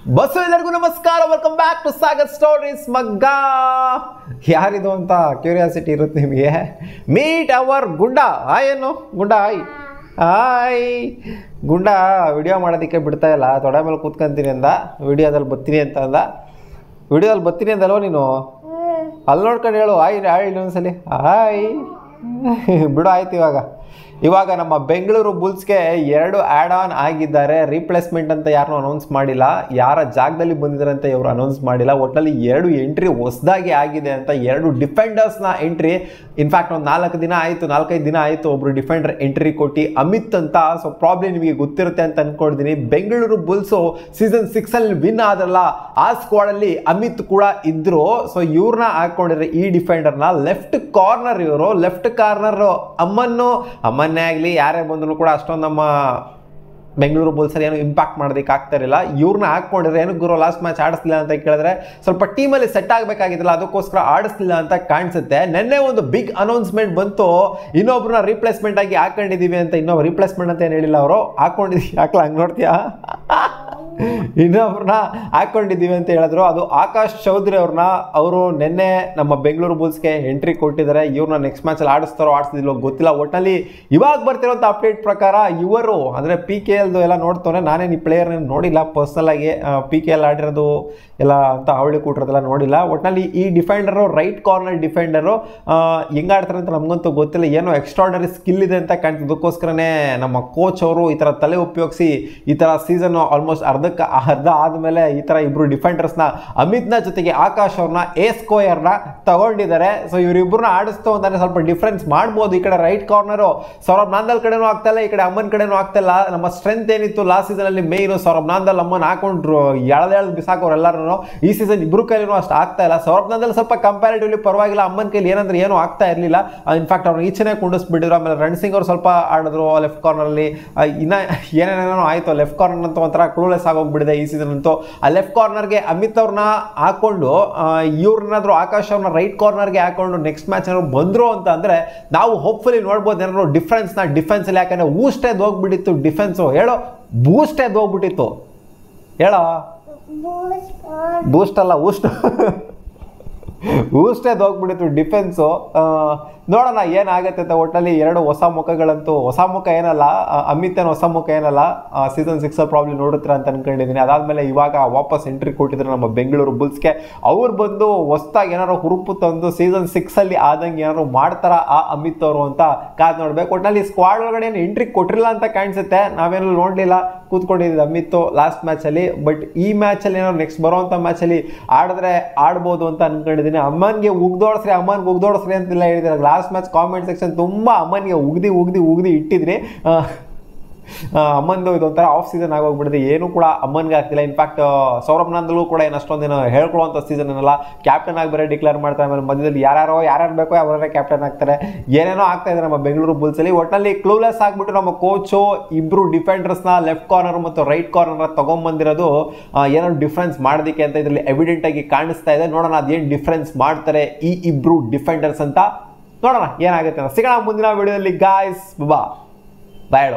Bus ಎಲ್ಲರಿಗೂ ನಮಸ್ಕಾರ, welcome back to Sagar Stories. ಮಗ್ಗ ಯಾರಿದು ಅಂತ ಕ್ಯೂರಿಯಾಸಿಟಿ ಇರುತ್ತೆ ನಿಮಗೆ. ಮೀಟ್ ಅವರ್ ಗುಂಡ. ಹಾಯ್ ಏನು ಗುಂಡ? ಹಾಯ್ ಗುಂಡ ವಿಡಿಯೋ ಮಾಡೋದಕ್ಕೆ ಬಿಡ್ತಾ ಇಲ್ಲ, ತೊಡೆ ಮೇಲೆ ಕೂತ್ಕೊಂತೀನಿ ಅಂದ, ವಿಡಿಯೋದಲ್ಲಿ ಬರ್ತೀನಿ ಅಂತ ಅಂದ. ವಿಡಿಯೋದಲ್ಲಿ ಬರ್ತೀನಿ ಅಂದಲ್ವ ನೀನು? ಅಲ್ಲಿ ನೋಡ್ಕೊಂಡು ಹೇಳು ಹಾಯ್ ಹಾಯ್ ಇನ್ನೊಂದ್ಸಲಿ ಹಾಯ್. ಬಿಡು ಆಯ್ತು. ಇವಾಗ ನಮ್ಮ ಬೆಂಗಳೂರು ಬುಲ್ಸ್ಗೆ 2 ಆ್ಯಡ್ ಆನ್ ಆಗಿದ್ದಾರೆ. ರೀಪ್ಲೇಸ್ಮೆಂಟ್ ಅಂತ ಯಾರನ್ನೂ ಅನೌನ್ಸ್ ಮಾಡಿಲ್ಲ, ಯಾರ ಜಾಗದಲ್ಲಿ ಬಂದಿದ್ದಾರೆ ಅಂತ ಇವರು ಅನೌನ್ಸ್ ಮಾಡಿಲ್ಲ. ಒಟ್ಟಲ್ಲಿ 2 ಎಂಟ್ರಿ ಹೊಸದಾಗಿ ಆಗಿದೆ ಅಂತ, 2 ಡಿಫೆಂಡರ್ಸ್ನ ಎಂಟ್ರಿ. ಇನ್ಫ್ಯಾಕ್ಟ್ ಒಂದು 4 ದಿನ ಆಯಿತು, 4-5 ದಿನ ಆಯಿತು ಒಬ್ಬರು ಡಿಫೆಂಡರ್ ಎಂಟ್ರಿ ಕೊಟ್ಟು, ಅಮಿತ್ ಅಂತ. ಸೊ ಪ್ರಾಬ್ಲಮ್ ನಿಮಗೆ ಗೊತ್ತಿರುತ್ತೆ ಅಂತ ಅಂದ್ಕೊಳ್ತೀನಿ. ಬೆಂಗಳೂರು ಬುಲ್ಸು ಸೀಸನ್ 6ಅಲ್ಲಿ ವಿನ್ ಆದ್ರಲ್ಲ, ಆ ಸ್ಕ್ವಾಡಲ್ಲಿ ಅಮಿತ್ ಕೂಡ ಇದ್ರು. ಸೊ ಇವ್ರನ್ನ ಹಾಕೊಂಡಿದ್ರೆ ಈ ಡಿಫೆಂಡರ್ನ. ಲೆಫ್ಟ್ ಕಾರ್ನರ್ ಇವರು, ಲೆಫ್ಟ್ ಕಾರ್ನರ್ ಅಮ್ಮನ್ನೇ ಆಗಲಿ ಯಾರೇ ಬಂದ್ರು ಕೂಡ ಅಷ್ಟೊಂದು ನಮ್ಮ ಬೆಂಗಳೂರು ಬುಲ್ಸಲ್ಲಿ ಏನು ಇಂಪ್ಯಾಕ್ಟ್ ಮಾಡೋದಕ್ಕೆ ಆಗ್ತಾ ಇರಲಿಲ್ಲ. ಇವ್ರನ್ನ ಹಾಕ್ಕೊಂಡಿದ್ರೆ ಏನು ಗುರು ಲಾಸ್ಟ್ ಮ್ಯಾಚ್ ಆಡಿಸ್ಲಿಲ್ಲ ಅಂತ ಕೇಳಿದ್ರೆ ಸ್ವಲ್ಪ ಟೀಮಲ್ಲಿ ಸೆಟ್ ಆಗಬೇಕಾಗಿತ್ತಲ್ಲ, ಅದಕ್ಕೋಸ್ಕರ ಆಡಿಸ್ಲಿಲ್ಲ ಅಂತ ಕಾಣಿಸುತ್ತೆ. ನಿನ್ನೆ ಒಂದು ಬಿಗ್ ಅನೌನ್ಸ್ಮೆಂಟ್ ಬಂತು, ಇನ್ನೊಬ್ರನ್ನ ರೀಪ್ಲೇಸ್ಮೆಂಟ್ ಆಗಿ ಹಾಕೊಂಡಿದ್ದೀವಿ ಅಂತ. ಇನ್ನೊಬ್ಬ ರೀಪ್ಲೇಸ್ಮೆಂಟ್ ಅಂತ ಏನು ಹೇಳಿಲ್ಲ ಅವರು, ಹಾಕೊಂಡಿದ್ದೀವಿ ಹಾಕ್ಲಾ ಹಂಗೆ ನೋಡ್ತೀಯಾ, ಇನ್ನೊಬ್ರನ್ನ ಹಾಕೊಂಡಿದ್ದೀವಿ ಅಂತ ಹೇಳಿದ್ರು. ಅದು ಆಕಾಶ್ ಚೌಧರಿ ಅವ್ರನ್ನ. ಅವರು ನಿನ್ನೆ ನಮ್ಮ ಬೆಂಗಳೂರು ಬುಲ್ಸ್ಗೆ ಎಂಟ್ರಿ ಕೊಟ್ಟಿದ್ದಾರೆ. ಇವ್ರನ್ನ ನೆಕ್ಸ್ಟ್ ಮ್ಯಾಚಲ್ಲಿ ಆಡಿಸ್ತಾರೋ ಆಡಿಸ್ತಿದ್ದಿಲ್ಲೋ ಗೊತ್ತಿಲ್ಲ. ಒಟ್ಟಿನಲ್ಲಿ ಇವಾಗ ಬರ್ತಿರೋಂಥ ಅಪ್ಡೇಟ್ ಪ್ರಕಾರ ಇವರು ಅಂದರೆ PKL ಎಲ್ಲ ನೋಡ್ತವ್ರೆ. ನಾನೇನು ಈ ಪ್ಲೇಯರ್ನ ನೋಡಿಲ್ಲ ಪರ್ಸ್ನಲ್ ಆಗಿ, PKL ಆಡಿರೋದು ಎಲ್ಲ ಅಂತ ಅವಳಿ ಕೂಟ್ರದೆಲ್ಲ ನೋಡಿಲ್ಲ. ಒಟ್ಟಿನಲ್ಲಿ ಈ ಡಿಫೆಂಡರು, ರೈಟ್ ಕಾರ್ನರ್ ಡಿಫೆಂಡರು ಹೆಂಗೆ ಆಡ್ತಾರೆ ಅಂತ ನಮಗಂತೂ ಗೊತ್ತಿಲ್ಲ. ಏನೋ ಎಕ್ಸ್ಟ್ರಾರ್ಡನರಿ ಸ್ಕಿಲ್ ಇದೆ ಅಂತ ಕಾಣ್ತಿದ್ದಕ್ಕೋಸ್ಕರನೇ ನಮ್ಮ ಕೋಚ್ ಅವರು ಈ ಥರ ತಲೆ ಉಪಯೋಗಿಸಿ ಈ ಥರ ಸೀಸನ್ ಆಲ್ಮೋಸ್ಟ್ ಅರ್ಧ ಆದಮೇಲೆ ಈ ಥರ ಇಬ್ಬರು ಡಿಫೆಂಡರ್ಸ್ನ, ಅಮಿತ್ನ ಜೊತೆಗೆ ಆಕಾಶ್ ಅವ್ರನ್ನ, ಎ ಸ್ಕ್ವೇರ್ನ ತಗೊಂಡಿದ್ದಾರೆ. ಸೊ ಇವರಿಬ್ಬರನ್ನ ಆಡಿಸ್ತು ಅಂತಾನೆ ಸ್ವಲ್ಪ ಡಿಫ್ರೆನ್ಸ್ ಮಾಡ್ಬೋದು. ಈ ಕಡೆ ರೈಟ್ ಕಾರ್ನರು ಸೌರಭ್ ನಾಂದಲ್ ಕಡೆನೂ ಆಗ್ತಾಯಿಲ್ಲ, ಈ ಕಡೆ ಅಮ್ಮನ್ ಕಡೆನೂ ಆಗ್ತಾಯಿಲ್ಲ. ನಮ್ಮ ಸ್ಟ್ರೆಂತ್ ಏನಿತ್ತು ಲಾಸ್ಟ್ ಸೀಸನಲ್ಲಿ ಮೇಯ್ನು ಸೌರಭ್ ನಾಂದಲ್ ಅಮ್ಮನ್ ಹಾಕೊಂಡ್ರು, ಎಳ್ದು ಬಿಸಾಕೋರು ಎಲ್ಲರೂ. ಈ ಸೀಸನ್ ಇಬ್ಬರು ಕೈಲಿನೂ ಅಷ್ಟು ಆಗ್ತಾ ಇಲ್ಲ. ಸೌರಭ್ ನಾಂದಲ್ ಸ್ವಲ್ಪ ಕಂಪ್ಯಾರಿಟಿವ್ಲಿ ಪರವಾಗಿಲ್ಲ, ಅಮ್ಮನ್ ಕೈಲಿ ಏನಂದ್ರೆ ಏನೂ ಆಗ್ತಾ ಇರಲಿಲ್ಲ. ಇನ್ಫ್ಯಾಕ್ಟ್ ಅವ್ರನ್ನ ಈಚೆನೇ ಕುಂಡಿಸ್ಬಿಟ್ಟಿದ್ರು. ಆಮೇಲೆ ರಣ್ ಸಿಂಗ್ ಅವರು ಸ್ವಲ್ಪ ಆಡಿದ್ರು ಲೆಫ್ಟ್ ಕಾರ್ನರಲ್ಲಿ. ಇನ್ನು ಏನೇನೇನೋ ಆಯಿತು, ಲೆಫ್ಟ್ ಕಾರ್ನರ್ ಅಂತ ಒಂಥರ ಕ್ಲೂಲೆಸ್ ಆಗೋಗ್ಬಿಟ್ಟಿದೆ ಈ ಸೀಸನ್ ಅಂತೂ. ಆ ಲೆಫ್ಟ್ ಕಾರ್ನರ್ಗೆ ಅಮಿತ್ ಅವ್ರನ್ನ ಹಾಕೊಂಡು ಇವ್ರನ್ನಾದ್ರೂ ಆಕಾಶ್ ಅವ್ರನ್ನ ರೈಟ್ ಕಾರ್ನರ್ಗೆ ಹಾಕೊಂಡು ನೆಕ್ಸ್ಟ್ ಮ್ಯಾಚ್ ಏನಾದ್ರು ಬಂದ್ರು ಅಂತ ಅಂದರೆ ನಾವು ಹೋಪ್ಫುಲಿ ನೋಡ್ಬೋದು ಏನಾದ್ರು ಡಿಫ್ರೆನ್ಸ್ನ ಡಿಫೆನ್ಸಲ್ಲಿ. ಯಾಕಂದರೆ ಊಸ್ಟೇ ಹೋಗ್ಬಿಟ್ಟಿತ್ತು ಡಿಫೆನ್ಸು. ಹೇಳೋ ಬೂಸ್ಟೇ ಹೋಗ್ಬಿಟ್ಟಿತ್ತು, ಹೇಳೋ ಬೂಸ್ಟ್ ಅಲ್ಲ ಊಸ್ಟೇ ಹೋಗ್ಬಿಟ್ಟಿತ್ತು ಡಿಫೆನ್ಸು. ನೋಡೋಣ ಏನಾಗುತ್ತೆ ಅಂತ. ಒಟ್ಟಲ್ಲಿ 2 ಹೊಸ ಮುಖಗಳಂತೂ, ಹೊಸ ಮುಖ ಏನಲ್ಲ, ಅಮಿತ್ ಏನು ಹೊಸ ಮುಖ ಏನಲ್ಲ, ಸೀಸನ್ 6 ಪ್ರಾಬ್ಲಮ್ ನೋಡುತ್ತಾರೆ ಅಂತ ಅನ್ಕೊಂಡಿದ್ದೀನಿ. ಅದಾದಮೇಲೆ ಇವಾಗ ವಾಪಸ್ ಎಂಟ್ರಿ ಕೊಟ್ಟಿದ್ರು ನಮ್ಮ ಬೆಂಗಳೂರು ಬುಲ್ಸ್ಗೆ. ಅವ್ರು ಬಂದು ಹೊಸದಾಗಿ ಏನಾರು ಹುರುಪು ತಂದು ಸೀಸನ್ 6ಅಲ್ಲಿ ಆದಂಗೆ ಏನಾದ್ರು ಮಾಡ್ತಾರ ಆ ಅಮಿತ್ ಅವರು ಅಂತ ಕಾದು ನೋಡ್ಬೇಕು. ಒಟ್ಟಲ್ಲಿ ಸ್ಕ್ವಾಡ್ ಒಳಗಡೆ ಏನು ಎಂಟ್ರಿ ಕೊಟ್ಟಿರಲಿಲ್ಲ ಅಂತ ಕಾಣಿಸುತ್ತೆ. ನಾವೇನು ನೋಡಲಿಲ್ಲ, ಕೂತ್ಕೊಂಡಿದ್ದು ಅಮಿತ್ ಲಾಸ್ಟ್ ಮ್ಯಾಚಲ್ಲಿ. ಬಟ್ ಈ ಮ್ಯಾಚಲ್ಲಿ ಏನಾದ್ರು ನೆಕ್ಸ್ಟ್ ಬರೋವಂಥ ಮ್ಯಾಚಲ್ಲಿ ಆಡಿದ್ರೆ ಆಡ್ಬೋದು ಅಂತ ಅನ್ಕೊಂಡಿದ್ದೀನಿ. ಅಮ್ಮನ್ಗೆ ಉಗ್ದೋಡಿಸ್ರಿ ಅಂತೆಲ್ಲ ಹೇಳಿದ್ರೆ ಲಾಸ್ಟ್ ಮ್ಯಾಚ್ ಕಾಮೆಂಟ್ ಸೆಕ್ಷನ್ ತುಂಬ ಅಮ್ಮನ್ಗೆ ಉಗ್ದಿ ಇಟ್ಟಿದ್ರಿ. ಅಮ್ಮಂದು ಇದೊಂಥರ ಆಫ್ ಸೀಸನ್ ಆಗೋಗ್ಬಿಟ್ಟಿದೆ, ಏನು ಕೂಡ ಅಮ್ಮನ್ಗೆ ಆಗ್ತಿಲ್ಲ. ಇನ್ಫ್ಯಾಕ್ಟ್ ಸೌರಭ್ ನಾಂದಲ್ಗೂ ಕೂಡ ಏನು ಅಷ್ಟೊಂದೇನು ಹೇಳ್ಕೊಳ್ಳುವಂಥ ಸೀಸನ್ ಏನಲ್ಲ. ಕ್ಯಾಪ್ಟನ್ ಆಗಿ ಬೇರೆ ಡಿಕ್ಲೇರ್ ಮಾಡ್ತಾರೆ. ಆಮೇಲೆ ಮಧ್ಯದಲ್ಲಿ ಯಾರ್ಯಾರು ಬೇಕೋ ಅವರೇ ಕ್ಯಾಪ್ಟನ್ ಆಗ್ತಾರೆ. ಏನೇನೋ ಆಗ್ತಾ ಇದೆ ನಮ್ಮ ಬೆಂಗಳೂರು ಬುಲ್ಸಲ್ಲಿ. ಒಟ್ಟಲ್ಲಿ ಕ್ಲೂಲೆಸ್ ಆಗಿಬಿಟ್ಟು ನಮ್ಮ ಕೋಚು ಇಬ್ಬರು ಡಿಫೆಂಡರ್ಸ್ನ ಲೆಫ್ಟ್ ಕಾರ್ನರ್ ಮತ್ತು ರೈಟ್ ಕಾರ್ನರ್ನ ತೊಗೊಂಬಂದಿರೋದು ಏನೋ ಡಿಫ್ರೆನ್ಸ್ ಮಾಡೋದಕ್ಕೆ ಅಂತ ಇದರಲ್ಲಿ ಎವಿಡೆಂಟ್ ಆಗಿ ಕಾಣಿಸ್ತಾ ಇದೆ. ನೋಡೋಣ ಅದೇನು ಡಿಫ್ರೆನ್ಸ್ ಮಾಡ್ತಾರೆ ಈ ಇಬ್ಬರು ಡಿಫೆಂಡರ್ಸ್ ಅಂತ. ನೋಡೋಣ ಏನಾಗುತ್ತೆ ಅಂತ. ಸಿಗೋಣ ಮುಂದಿನ ವಿಡಿಯೋದಲ್ಲಿ ಗಾಯ್ಸ್. ಬಾಯ್.